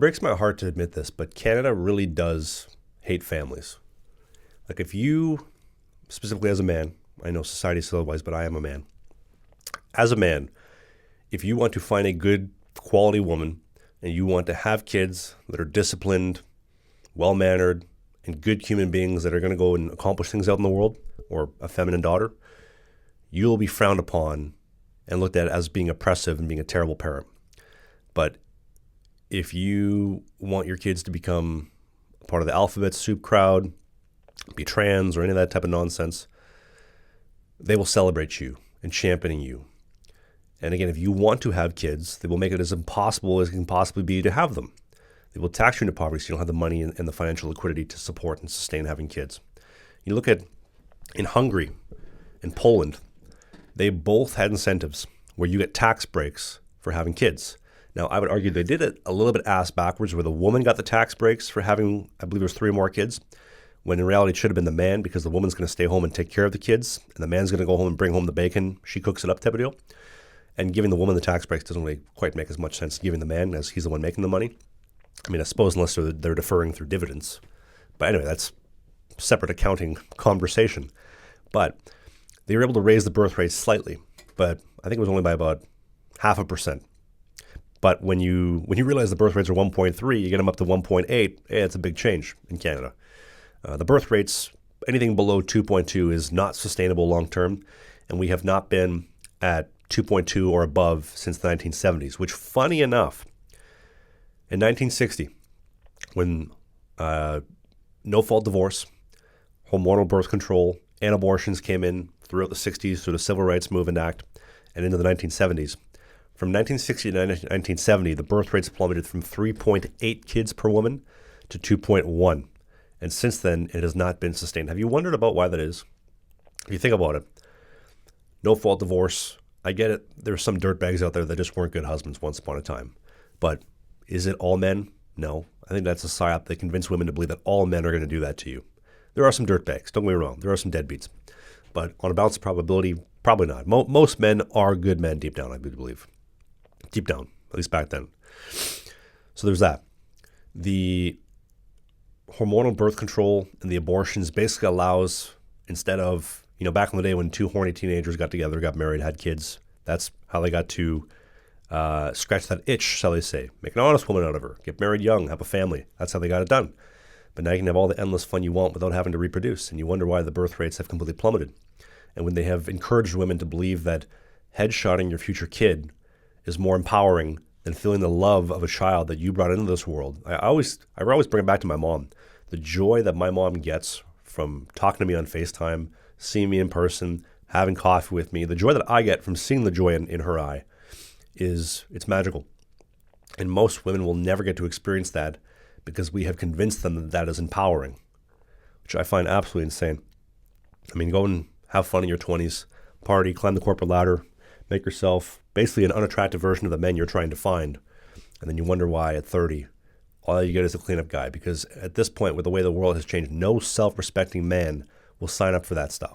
Breaks my heart to admit this, but Canada really does hate families. Like if you, specifically as a man, I know society says otherwise, but I am a man. As a man, if you want to find a good quality woman and you want to have kids that are disciplined, well-mannered, and good human beings that are going to go and accomplish things out in the world, or a feminine daughter, you'll be frowned upon and looked at as being oppressive and being a terrible parent. But if you want your kids to become part of the alphabet soup crowd, be trans or any of that type of nonsense, they will celebrate you and champion you. And again, if you want to have kids, they will make it as impossible as it can possibly be to have them. They will tax you into poverty so you don't have the money and the financial liquidity to support and sustain having kids. You look at in Hungary and Poland, they both had incentives where you get tax breaks for having kids. Now, I would argue they did it a little bit ass backwards, where the woman got the tax breaks for having, I believe it was 3 more kids, when in reality it should have been the man, because the woman's going to stay home and take care of the kids, and the man's going to go home and bring home the bacon. She cooks it up type of deal. And giving the woman the tax breaks doesn't really quite make as much sense as giving the man, as he's the one making the money. I mean, I suppose unless they're deferring through dividends. But anyway, that's a separate accounting conversation. But they were able to raise the birth rate slightly, but I think it was only by about 0.5%. But when you realize the birth rates are 1.3, you get them up to 1.8, it's a big change in Canada. The birth rates, anything below 2.2 is not sustainable long term, and we have not been at 2.2 or above since the 1970s, which, funny enough, in 1960, when no-fault divorce, hormonal birth control, and abortions came in throughout the 60s through the Civil Rights Movement Act and into the 1970s, from 1960 to 1970, the birth rates plummeted from 3.8 kids per woman to 2.1. And since then, it has not been sustained. Have you wondered about why that is? If you think about it, no-fault divorce, I get it. There's some dirtbags out there that just weren't good husbands once upon a time. But is it all men? No. I think that's a psyop that convince women to believe that all men are going to do that to you. There are some dirtbags, don't get me wrong. There are some deadbeats. But on a balance of probability, probably not. Most men are good men deep down, I do believe. Deep down, at least back then. So there's that. The hormonal birth control and the abortions basically allows, instead of, back in the day when 2 horny teenagers got together, got married, had kids, that's how they got to scratch that itch, shall they say. Make an honest woman out of her. Get married young, have a family. That's how they got it done. But now you can have all the endless fun you want without having to reproduce. And you wonder why the birth rates have completely plummeted. And when they have encouraged women to believe that headshotting your future kid is more empowering than feeling the love of a child that you brought into this world. I always bring it back to my mom. The joy that my mom gets from talking to me on FaceTime, seeing me in person, having coffee with me, the joy that I get from seeing the joy in her eye it's magical. And most women will never get to experience that because we have convinced them that that is empowering, which I find absolutely insane. I mean, go and have fun in your 20s, party, climb the corporate ladder, make yourself basically an unattractive version of the men you're trying to find. And then you wonder why at 30, all you get is a cleanup guy. Because at this point, with the way the world has changed, no self-respecting man will sign up for that stuff.